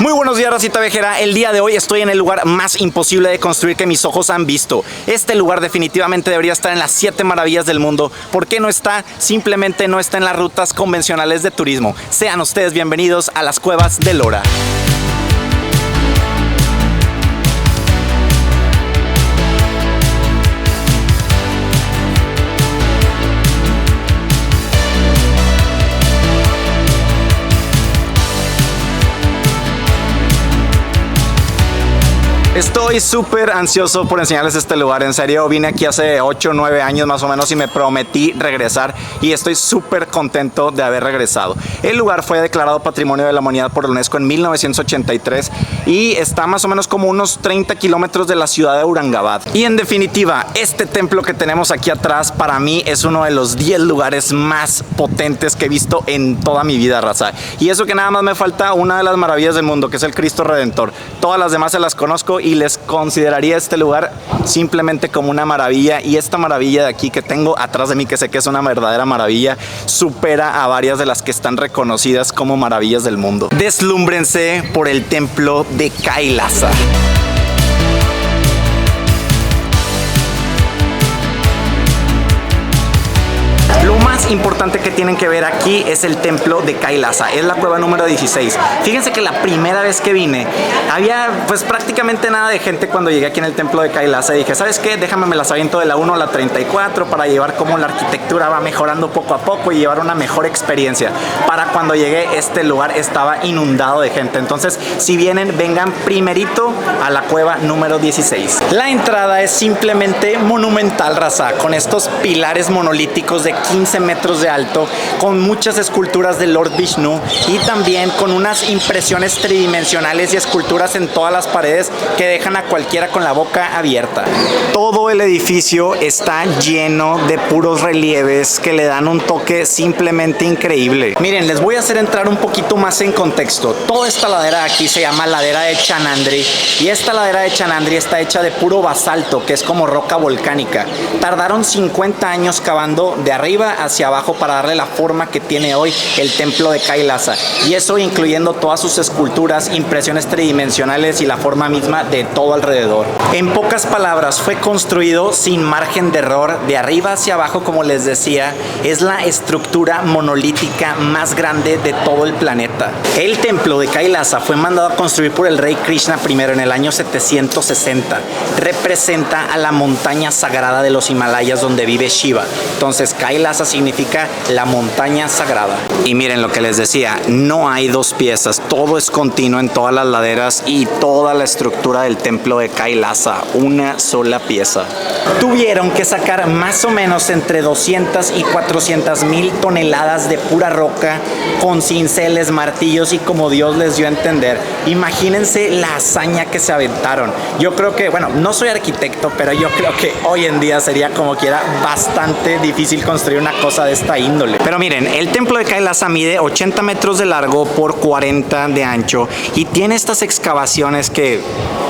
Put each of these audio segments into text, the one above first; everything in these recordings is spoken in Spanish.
Muy buenos días, racita viajera. El día de hoy estoy en el lugar más imposible de construir que mis ojos han visto. Este lugar definitivamente debería estar en las 7 maravillas del mundo. ¿Por qué no está? Simplemente no está en las rutas convencionales de turismo. Sean ustedes bienvenidos a las cuevas de Ellora. Estoy súper ansioso por enseñarles este lugar. En serio, vine aquí hace 8 o 9 años más o menos y me prometí regresar y estoy súper contento de haber regresado. El lugar fue declarado Patrimonio de la Humanidad por la UNESCO en 1983 y está más o menos como unos 30 kilómetros de la ciudad de Aurangabad. Y en definitiva, este templo que tenemos aquí atrás para mí es uno de los 10 lugares más potentes que he visto en toda mi vida, raza. Y eso que nada más me falta una de las maravillas del mundo, que es el Cristo Redentor. Todas las demás se las conozco y les consideraría este lugar simplemente como una maravilla, y esta maravilla de aquí que tengo atrás de mí, que sé que es una verdadera maravilla, supera a varias de las que están reconocidas como maravillas del mundo. Deslúmbrense por el templo de Kailasa. Importante que tienen que ver aquí es el templo de Kailasa, es la cueva número 16. Fíjense que la primera vez que vine había pues prácticamente nada de gente cuando llegué aquí en el templo de Kailasa y dije, ¿sabes qué? Déjame me las aviento de la 1 a la 34 para llevar cómo la arquitectura va mejorando poco a poco y llevar una mejor experiencia. Para cuando llegué este lugar estaba inundado de gente, entonces si vienen, vengan primerito a la cueva número 16. La entrada es simplemente monumental, raza, con estos pilares monolíticos de 15 metros de alto, con muchas esculturas de Lord Vishnu y también con unas impresiones tridimensionales y esculturas en todas las paredes que dejan a cualquiera con la boca abierta. Todo el edificio está lleno de puros relieves que le dan un toque simplemente increíble. Miren, les voy a hacer entrar un poquito más en contexto. Toda esta ladera aquí se llama ladera de Chanandri y esta ladera de Chanandri está hecha de puro basalto, que es como roca volcánica. Tardaron 50 años cavando de arriba hacia abajo para darle la forma que tiene hoy el templo de Kailasa, y eso incluyendo todas sus esculturas, impresiones tridimensionales y la forma misma de todo alrededor. En pocas palabras, fue construido sin margen de error. De arriba hacia abajo, como les decía, es la estructura monolítica más grande de todo el planeta. El templo de Kailasa fue mandado a construir por el rey Krishna I en el año 760. Representa a la montaña sagrada de los Himalayas donde vive Shiva. Entonces Kailasa significa la montaña sagrada. Y miren lo que les decía, no hay dos piezas, todo es continuo en todas las laderas y toda la estructura del templo de Kailasa, una sola pieza. Tuvieron que sacar más o menos entre 200 y 400 mil toneladas de pura roca con cinceles, martillos y como Dios les dio a entender. Imagínense la hazaña que se aventaron. Yo creo que, bueno, no soy arquitecto, pero yo creo que hoy en día sería como quiera bastante difícil construir una cosa de esta índole. Pero miren, el templo de Kailasa mide 80 metros de largo por 40 de ancho y tiene estas excavaciones que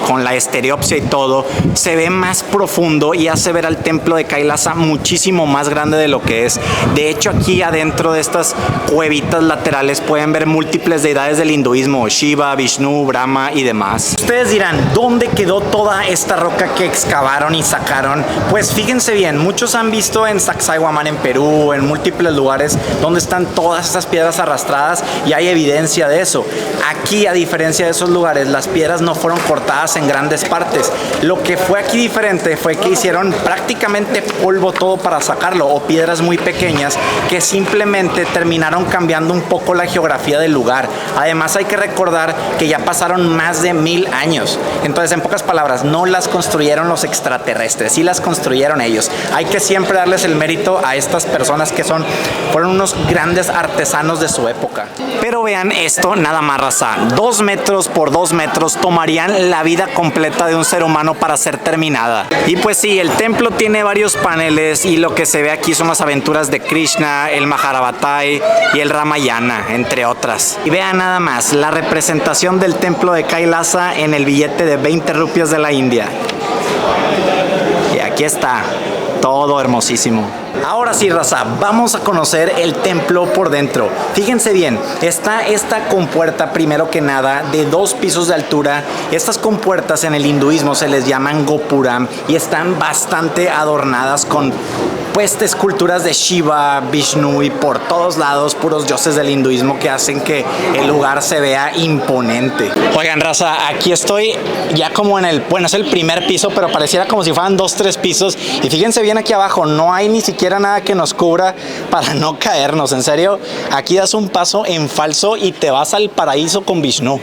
con la estereopsia y todo se ve más profundo y hace ver al templo de Kailasa muchísimo más grande de lo que es. De hecho, aquí adentro de estas cuevitas laterales pueden ver múltiples deidades del hinduismo, Shiva, Vishnu, Brahma y demás. Ustedes dirán, ¿dónde quedó toda esta roca que excavaron y sacaron? Pues fíjense bien, muchos han visto en Sacsayhuamán en Perú, en múltiples lugares donde están todas esas piedras arrastradas y hay evidencia de eso. Aquí, a diferencia de esos lugares, las piedras no fueron cortadas en grandes partes. Lo que fue aquí diferente fue que hicieron prácticamente polvo todo para sacarlo, o piedras muy pequeñas que simplemente terminaron cambiando un poco la geografía del lugar. Además, hay que recordar que ya pasaron más de 1000 años. Entonces, en pocas palabras, no las construyeron los extraterrestres, sí las construyeron ellos. Hay que siempre darles el mérito a estas personas que fueron unos grandes artesanos de su época. Pero vean esto, nada más, raza. 2 metros por 2 metros tomarían la vida completa de un ser humano para ser terminada. Y pues sí, el templo tiene varios paneles y lo que se ve aquí son las aventuras de Krishna, el Mahabharata y el Ramayana, entre otras. Y vean nada más la representación del templo de Kailasa en el billete de 20 rupias de la India. Y aquí está, todo hermosísimo. Ahora sí, raza, vamos a conocer el templo por dentro. Fíjense bien, está esta compuerta, primero que nada, de 2 pisos de altura. Estas compuertas en el hinduismo se les llaman gopuram y están bastante adornadas con pues esculturas de Shiva, Vishnu y por todos lados puros dioses del hinduismo que hacen que el lugar se vea imponente. Oigan, raza, aquí estoy ya como en el, bueno, es el primer piso, pero pareciera como si fueran 2, 3 pisos. Y fíjense bien aquí abajo, no hay ni siquiera nada que nos cubra para no caernos. En serio, aquí das un paso en falso y te vas al paraíso con Vishnu.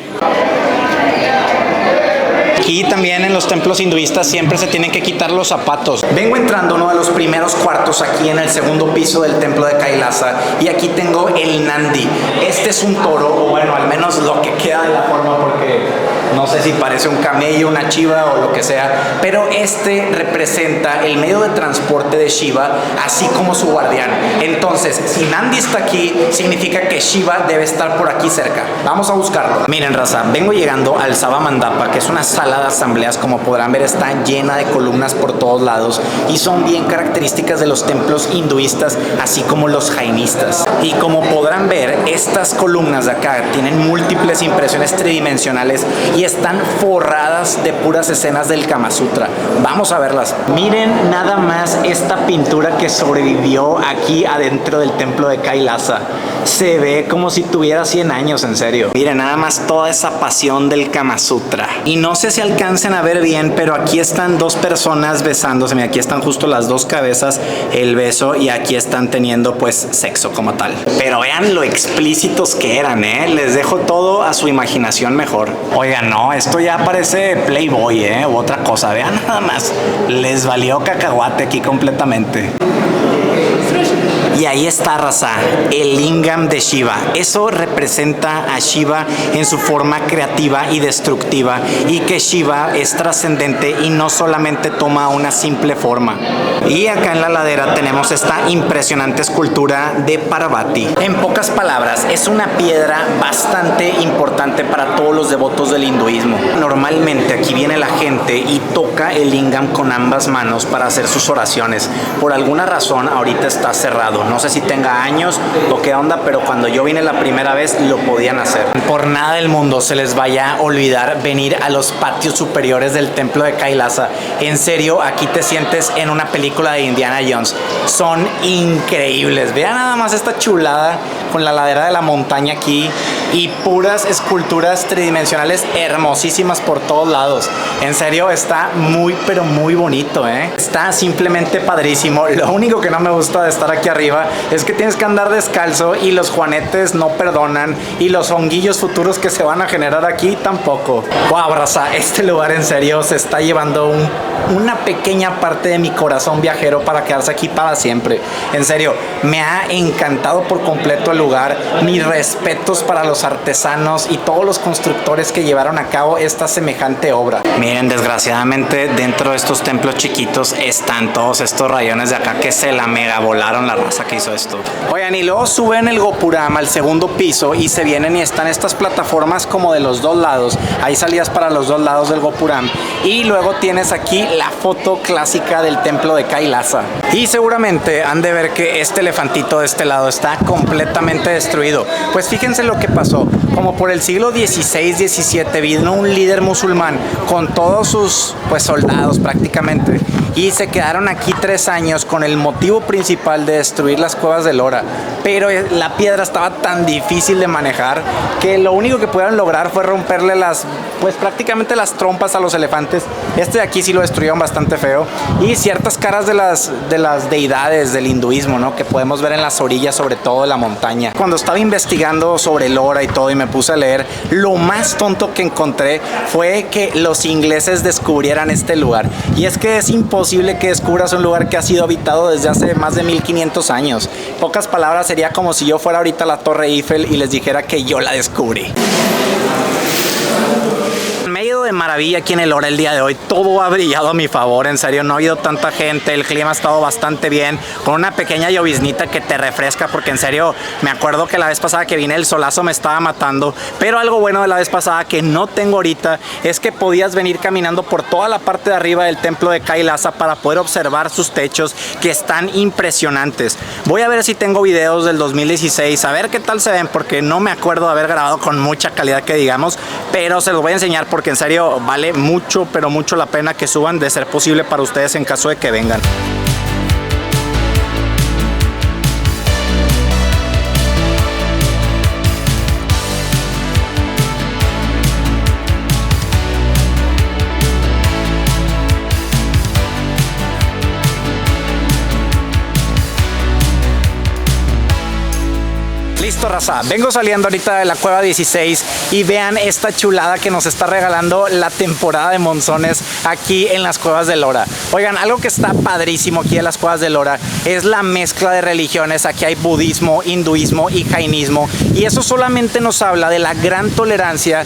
Aquí también en los templos hinduistas siempre se tienen que quitar los zapatos. Vengo entrando a uno de los primeros cuartos aquí en el segundo piso del templo de Kailasa y aquí tengo el Nandi. Este es un toro, o bueno, al menos lo que queda de la forma, porque no sé si parece un camello, una chiva o lo que sea, pero este representa el medio de transporte de Shiva, así como su guardián. Entonces, si Nandi está aquí, significa que Shiva debe estar por aquí cerca. Vamos a buscarlo. Miren, raza, vengo llegando al Sabha Mandapa, que es una sala de asambleas. Como podrán ver, está llena de columnas por todos lados y son bien características de los templos hinduistas, así como los jainistas. Y como podrán ver, estas columnas de acá tienen múltiples impresiones tridimensionales y están forradas de puras escenas del Kama Sutra. Vamos a verlas. Miren nada más esta pintura que sobrevivió aquí adentro del templo de Kailasa. Se ve como si tuviera 100 años, en serio. Miren nada más toda esa pasión del Kama Sutra. Y no sé si alcancen a ver bien, pero aquí están 2 personas besándose. Mira, aquí están justo las 2 cabezas, el beso, y aquí están teniendo pues sexo como tal. Pero vean lo explícitos que eran, les dejo todo a su imaginación mejor. Oigan, no, esto ya parece Playboy, u otra cosa. Vean nada más, les valió cacahuate aquí completamente. Y ahí está, raza, el lingam de Shiva. Eso representa a Shiva en su forma creativa y destructiva, y que Shiva es trascendente y no solamente toma una simple forma. Y acá en la ladera tenemos esta impresionante escultura de Parvati. En pocas palabras, es una piedra bastante importante para todos los devotos del hinduismo. Normalmente aquí viene la gente y toca el lingam con ambas manos para hacer sus oraciones. Por alguna razón ahorita está cerrado. No sé si tenga años o qué onda, pero cuando yo vine la primera vez lo podían hacer. Por nada del mundo se les vaya a olvidar venir a los patios superiores del templo de Kailasa. En serio, aquí te sientes en una película de Indiana Jones. Son increíbles. Vean nada más esta chulada con la ladera de la montaña aquí y puras esculturas tridimensionales hermosísimas por todos lados. En serio, está muy pero muy bonito, Está simplemente padrísimo. Lo único que no me gusta de estar aquí arriba es que tienes que andar descalzo y los juanetes no perdonan, y los honguillos futuros que se van a generar aquí tampoco. Wow, raza, este lugar en serio se está llevando una pequeña parte de mi corazón viajero para quedarse aquí para siempre. En serio, me ha encantado por completo el lugar. Mis respetos para los artesanos y todos los constructores que llevaron a cabo esta semejante obra. Miren, desgraciadamente dentro de estos templos chiquitos están todos estos rayones de acá que se la mega volaron la raza que hizo esto. Oigan, y luego suben el Gopuram al segundo piso y se vienen y están estas plataformas como de los 2 lados. Hay salidas para los 2 lados del Gopuram. Y luego tienes aquí la foto clásica del templo de Kailasa. Y seguramente han de ver que este elefantito de este lado está completamente destruido. Pues fíjense lo que pasó. Como por el siglo XVI-XVII vino un líder musulmán con todos sus soldados prácticamente, y se quedaron aquí 3 años con el motivo principal de destruir las cuevas del Ora. Pero la piedra estaba tan difícil de manejar que lo único que pudieron lograr fue romperle prácticamente las trompas a los elefantes. Este de aquí sí lo destruyeron bastante feo, y ciertas caras de las deidades del hinduismo, ¿no?, que podemos ver en las orillas, sobre todo de la montaña. Cuando estaba investigando sobre el Ora y todo y me puse a leer, lo más tonto que encontré fue que los ingleses descubrieran este lugar. Y es que es imposible que descubras un lugar que ha sido habitado desde hace más de 1500 años. En pocas palabras, sería como si yo fuera ahorita a la Torre Eiffel y les dijera que yo la descubrí. En medio de maravilla aquí en el Lora el día de hoy. Todo ha brillado a mi favor, en serio, no ha habido tanta gente, el clima ha estado bastante bien, con una pequeña lloviznita que te refresca, porque en serio, me acuerdo que la vez pasada que vine el solazo me estaba matando, pero algo bueno de la vez pasada que no tengo ahorita es que podías venir caminando por toda la parte de arriba del templo de Kailasa para poder observar sus techos, que están impresionantes. Voy a ver si tengo videos del 2016, a ver qué tal se ven, porque no me acuerdo de haber grabado con mucha calidad que digamos, pero se los voy a enseñar porque en serio vale mucho, pero mucho la pena que suban, de ser posible para ustedes en caso de que vengan. Listo, raza, vengo saliendo ahorita de la cueva 16 y vean esta chulada que nos está regalando la temporada de monzones aquí en las cuevas del Lora. Oigan, algo que está padrísimo aquí en las cuevas del Lora es la mezcla de religiones. Aquí hay budismo, hinduismo y jainismo, y eso solamente nos habla de la gran tolerancia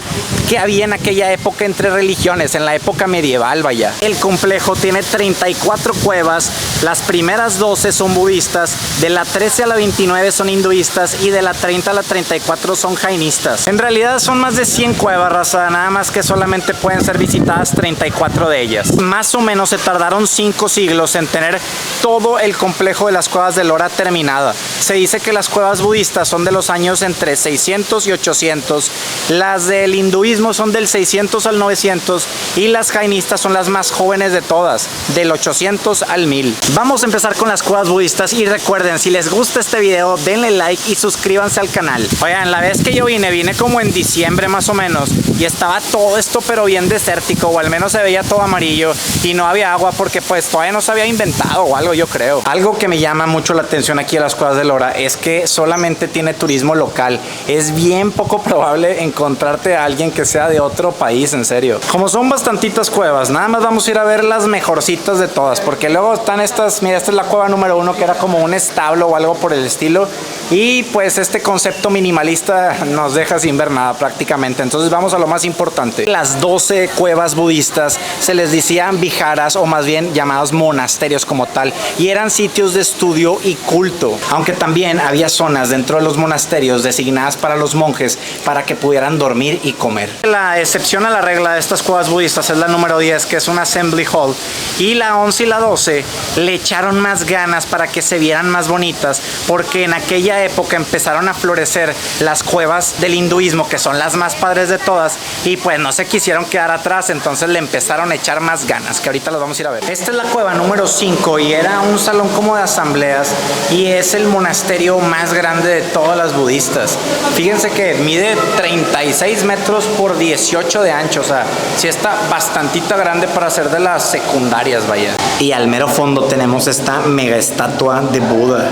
que había en aquella época entre religiones, en la época medieval, vaya. El complejo tiene 34 cuevas, las primeras 12 son budistas, de la 13 a la 29 son hinduistas y de la 30 a la 34 son jainistas. En realidad son más de 100 cuevas, raza, nada más que solamente pueden ser visitadas 34 de ellas. Más o menos se tardaron 5 siglos en tener todo el complejo de las cuevas del Lora terminada. Se dice que las cuevas budistas son de los años entre 600 y 800, las del hinduismo son del 600 al 900 y las jainistas son las más jóvenes de todas, del 800 al 1000. Vamos a empezar con las cuevas budistas y recuerden, si les gusta este video, denle like y suscríbanse al canal. Oigan, la vez que yo vine como en diciembre más o menos, y estaba todo esto pero bien desértico, o al menos se veía todo amarillo y no había agua porque pues todavía no se había inventado o algo, yo creo. Algo que me llama mucho la atención aquí a las cuevas del Lora es que solamente tiene turismo local. Es bien poco probable encontrarte a alguien que sea de otro país, en serio. Como son bastantitas cuevas, nada más vamos a ir a ver las mejorcitas de todas, porque luego están estas, mira, esta es la cueva número 1 que era como un establo o algo por el estilo, y pues este concepto minimalista nos deja sin ver nada prácticamente. Entonces vamos a lo más importante. Las 12 cuevas budistas se les decían viharas, o más bien llamados monasterios como tal, y eran sitios de estudio y culto, aunque también había zonas dentro de los monasterios designadas para los monjes para que pudieran dormir y comer. La excepción a la regla de estas cuevas budistas es la número 10, que es un assembly hall, y la 11 y la 12 le echaron más ganas para que se vieran más bonitas, porque en aquella época empezaron a florecer las cuevas del hinduismo, que son las más padres de todas, y pues no se quisieron quedar atrás, entonces le empezaron a echar más ganas, que ahorita los vamos a ir a ver. Esta es la cueva número 5 y era un salón como de asambleas, y es el monasterio más grande de todas las budistas. Fíjense que mide 36 metros por 18 de ancho, o sea, sí está bastantita grande para ser de las secundarias, vaya. Y al mero fondo tenemos esta mega estatua de Buda.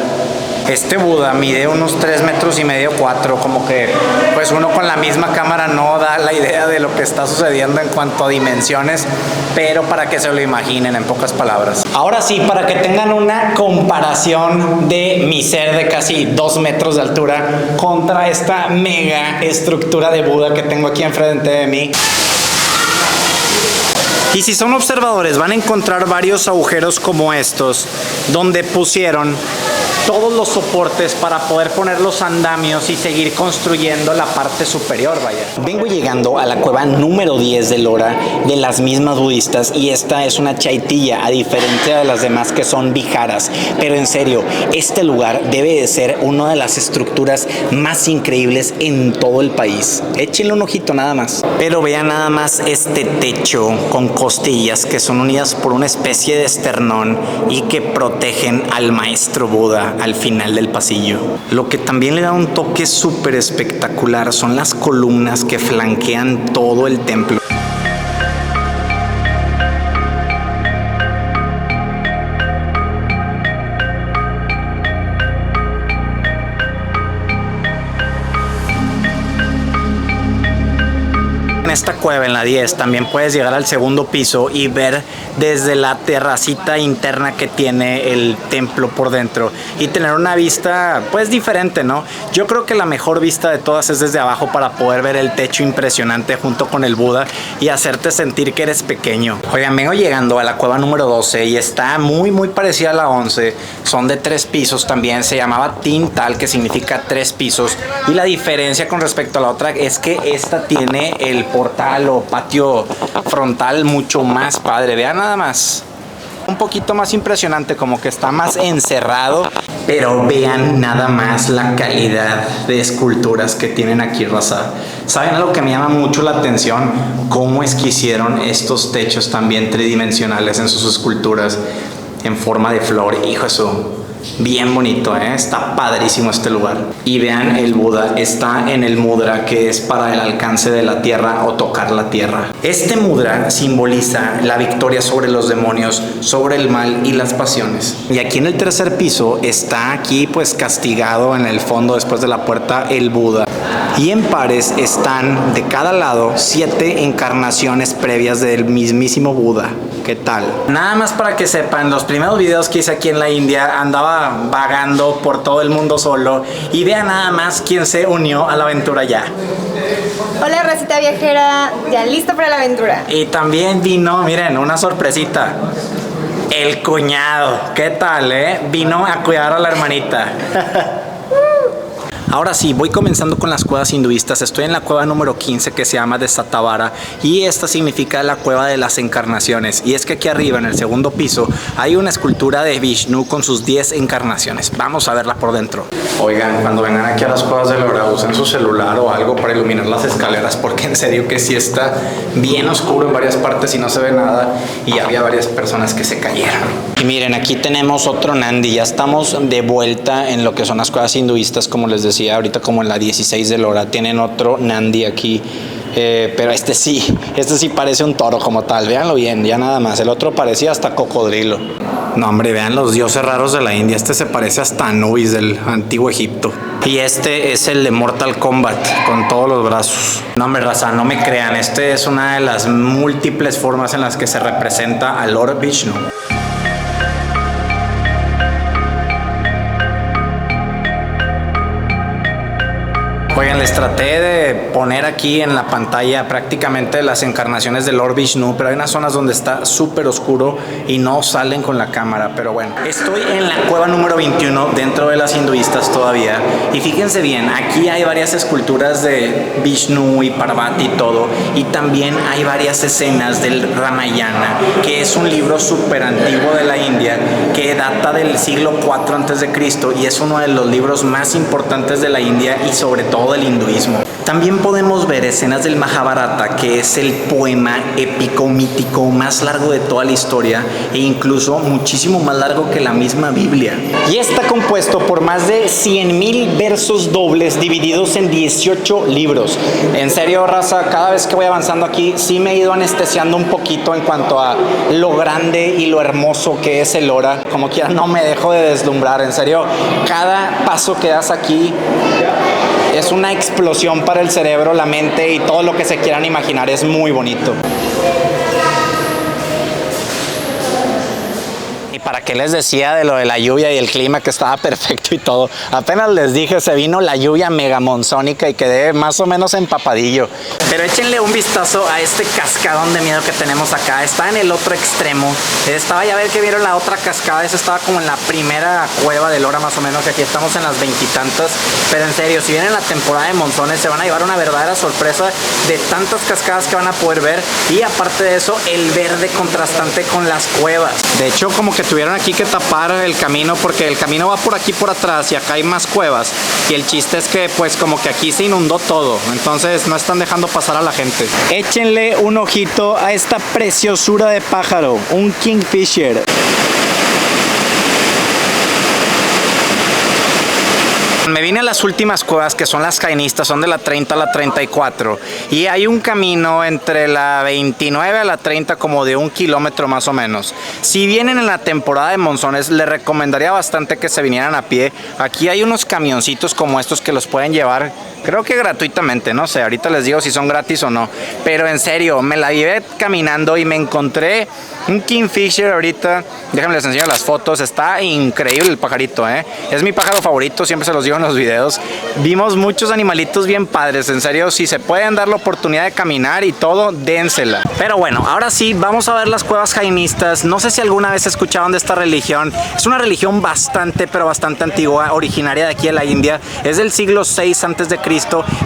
Este Buda mide unos 3 metros y medio, 4, como que pues uno con la misma cámara no da la idea de lo que está sucediendo en cuanto a dimensiones, pero para que se lo imaginen en pocas palabras. Ahora sí, para que tengan una comparación de mi ser de casi 2 metros de altura contra esta mega estructura de Buda que tengo aquí enfrente de mí. Y si son observadores van a encontrar varios agujeros como estos, donde pusieron todos los soportes para poder poner los andamios y seguir construyendo la parte superior, vaya. Vengo llegando a la cueva número 10 de Lora, de las mismas budistas, y esta es una chaitilla, a diferencia de las demás que son viharas. Pero en serio, este lugar debe de ser una de las estructuras más increíbles en todo el país. Échenle un ojito nada más. Pero vean nada más este techo con costillas que son unidas por una especie de esternón y que protegen al maestro Buda al final del pasillo. Lo que también le da un toque súper espectacular son las columnas que flanquean todo el templo. En esta cueva, en la 10, también puedes llegar al segundo piso y ver desde la terracita interna que tiene el templo por dentro y tener una vista pues diferente, ¿no? Yo creo que la mejor vista de todas es desde abajo para poder ver el techo impresionante junto con el Buda y hacerte sentir que eres pequeño. Oigan, vengo llegando a la cueva número 12 y está muy parecida a la 11. Son de 3 pisos también, se llamaba Tintal, que significa 3 pisos, y la diferencia con respecto a la otra es que esta tiene el portal o patio frontal mucho más padre. Vean nada más, un poquito más impresionante, como que está más encerrado, pero vean nada más la calidad de esculturas que tienen aquí, raza. ¿Saben algo que me llama mucho la atención? Cómo es que hicieron estos techos también tridimensionales en sus esculturas en forma de flor. Hijo, eso bien bonito, ¿eh? Está padrísimo este lugar. Y vean, el Buda está en el mudra, que es para el alcance de la tierra o tocar la tierra. Este mudra simboliza la victoria sobre los demonios, sobre el mal y las pasiones. Y aquí en el tercer piso está aquí pues castigado en el fondo después de la puerta el Buda. Y en pares están de cada lado 7 encarnaciones previas del mismísimo Buda. ¿Qué tal? Nada más para que sepan, los primeros videos que hice aquí en la India andaba vagando por todo el mundo solo, y vean nada más quién se unió a la aventura ya. Hola, racita viajera, ya listo para la aventura. Y también vino, miren, una sorpresita. El cuñado, ¿qué tal, Vino a cuidar a la hermanita. Ahora sí, voy comenzando con las cuevas hinduistas. Estoy en la cueva número 15, que se llama de Satavara, y esta significa la cueva de las encarnaciones. Y es que aquí arriba, en el segundo piso, hay una escultura de Vishnu con sus 10 encarnaciones. Vamos a verla por dentro. Oigan, cuando vengan aquí a las cuevas de Ellora, usen su celular o algo para iluminar las escaleras, porque en serio que sí está bien oscuro en varias partes y no se ve nada, y había varias personas que se cayeron. Y miren, aquí tenemos otro Nandi. Ya estamos de vuelta en lo que son las cuevas hinduistas, como les decía, ahorita como en la 16 de Ellora. Tienen otro Nandi aquí, pero este sí parece un toro como tal. Véanlo bien, ya nada más. El otro parecía hasta cocodrilo. No, hombre, vean los dioses raros de la India. Este se parece hasta Anubis del antiguo Egipto. Y este es el de Mortal Kombat, con todos los brazos. No, hombre, raza, no me crean. Este es una de las múltiples formas en las que se representa a Lord Vishnu. Oigan, les traté de poner aquí en la pantalla prácticamente las encarnaciones de Lord Vishnu, pero hay unas zonas donde está súper oscuro y no salen con la cámara, pero bueno. Estoy en la cueva número 21, dentro de las hinduistas todavía, y fíjense bien, aquí hay varias esculturas de Vishnu y Parvati y todo, y también hay varias escenas del Ramayana, que es un libro súper antiguo de la India, que data del siglo IV a.C. y es uno de los libros más importantes de la India y sobre todo del hinduismo. También podemos ver escenas del Mahabharata, que es el poema épico mítico más largo de toda la historia, e incluso muchísimo más largo que la misma Biblia. Y está compuesto por más de 100,000 versos dobles divididos en 18 libros. En serio, raza, cada vez que voy avanzando aquí sí me he ido anestesiando un poquito en cuanto a lo grande y lo hermoso que es Ellora. Como quiera, no me dejo de deslumbrar. En serio, cada paso que das aquí es una explosión para el cerebro, la mente y todo lo que se quieran imaginar. Es muy bonito. Y para qué les decía de lo de la lluvia y el clima, que estaba perfecto y todo. Apenas les dije, se vino la lluvia mega monzónica y quedé más o menos empapadillo. Pero échenle un vistazo a este cascadón de miedo que tenemos acá. Está en el otro extremo. Estaba, ya ver que vieron la otra cascada. Esa estaba como en la primera cueva de Ellora más o menos. Aquí estamos en las 20 y tantas. Pero en serio, si vienen la temporada de monzones, se van a llevar una verdadera sorpresa de tantas cascadas que van a poder ver. Y aparte de eso, el verde contrastante con las cuevas. De hecho, como que tuvieron aquí que tapar el camino, porque el camino va por aquí por atrás y acá hay más cuevas, y el chiste es que pues como que aquí se inundó todo, entonces no están dejando pasar a la gente. Échenle un ojito a esta preciosura de pájaro, un kingfisher. Me vine a las últimas cuevas, que son las jainistas, son de la 30 a la 34, y hay un camino entre la 29 a la 30 como de 1 kilómetro más o menos. Si vienen en la temporada de monzones, les recomendaría bastante que se vinieran a pie. Aquí hay unos camioncitos como estos que los pueden llevar, creo que gratuitamente, no sé, ahorita les digo si son gratis o no, pero en serio, me la llevé caminando y me encontré un kingfisher ahorita. Déjenme les enseño las fotos, está increíble el pajarito, es mi pájaro favorito, siempre se los digo en los videos. Vimos muchos animalitos bien padres, en serio, si se pueden dar la oportunidad de caminar y todo, dénsela. Pero bueno, ahora sí, vamos a ver las cuevas jainistas. No sé si alguna vez escucharon de esta religión. Es una religión bastante, pero bastante antigua, originaria de aquí de la India. Es del siglo VI a.C.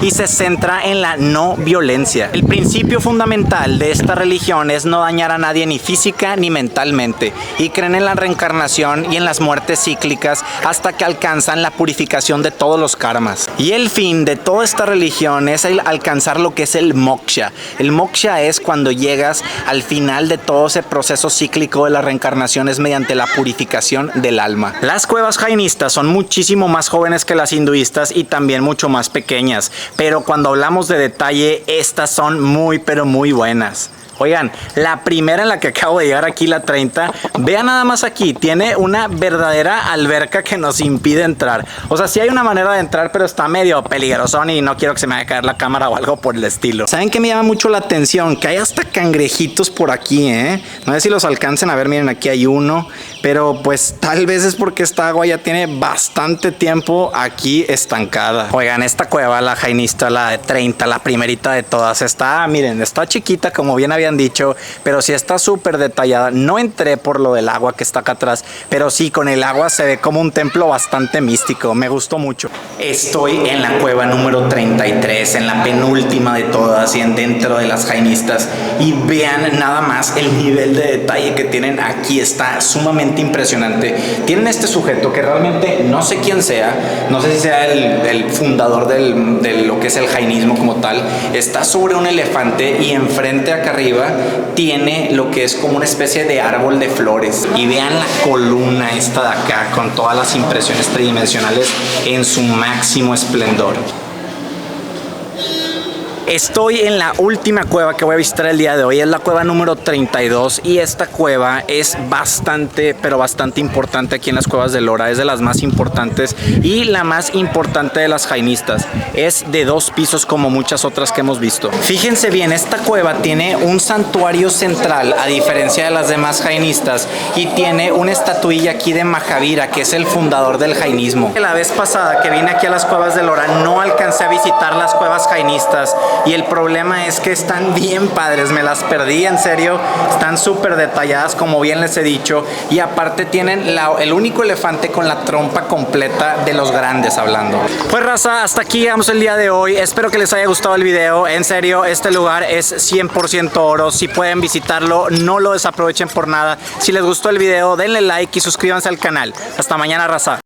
y se centra en la no violencia. El principio fundamental de esta religión es no dañar a nadie ni física ni mentalmente, y creen en la reencarnación y en las muertes cíclicas hasta que alcanzan la purificación de todos los karmas. Y el fin de toda esta religión es el alcanzar lo que es el moksha. El moksha es cuando llegas al final de todo ese proceso cíclico de la reencarnación, es mediante la purificación del alma. Las cuevas jainistas son muchísimo más jóvenes que las hinduistas y también mucho más pequeñas, pero cuando hablamos de detalle, estas son muy pero muy buenas. Oigan, la primera en la que acabo de llegar aquí, la 30, vean nada más aquí, tiene una verdadera alberca que nos impide entrar. O sea, sí hay una manera de entrar, pero está medio peligrosón y no quiero que se me vaya a caer la cámara o algo por el estilo. ¿Saben qué me llama mucho la atención? Que hay hasta cangrejitos por aquí, No sé si los alcancen a ver, miren, aquí hay uno, pero pues tal vez es porque esta agua ya tiene bastante tiempo aquí estancada. Oigan, esta cueva, la jainista, la de 30, la primerita de todas, está, miren, está chiquita, como bien habían dicho, pero sí está súper detallada. No entré por lo del agua que está acá atrás, pero sí, con el agua se ve como un templo bastante místico. Me gustó mucho. Estoy en la cueva número 33, en la penúltima de todas y dentro de las jainistas, y vean nada más el nivel de detalle que tienen aquí. Está sumamente impresionante. Tienen este sujeto que realmente no sé quién sea, no sé si sea el fundador de lo que es el jainismo como tal. Está sobre un elefante y enfrente acá arriba tiene lo que es como una especie de árbol de flores. Y vean la columna esta de acá con todas las impresiones tridimensionales en su máximo esplendor. Estoy en la última cueva que voy a visitar el día de hoy, es la cueva número 32, y esta cueva es bastante, pero bastante importante aquí en las cuevas de Ellora. Es de las más importantes y la más importante de las jainistas. Es de 2 pisos como muchas otras que hemos visto. Fíjense bien, esta cueva tiene un santuario central a diferencia de las demás jainistas, y tiene una estatuilla aquí de Mahavira, que es el fundador del jainismo. La vez pasada que vine aquí a las cuevas de Ellora no alcancé a visitar las cuevas jainistas, y el problema es que están bien padres, me las perdí, en serio, están súper detalladas como bien les he dicho, y aparte tienen el único elefante con la trompa completa de los grandes hablando. Pues raza, hasta aquí llegamos el día de hoy, espero que les haya gustado el video. En serio, este lugar es 100% oro, si pueden visitarlo, no lo desaprovechen por nada. Si les gustó el video, denle like y suscríbanse al canal. Hasta mañana, raza.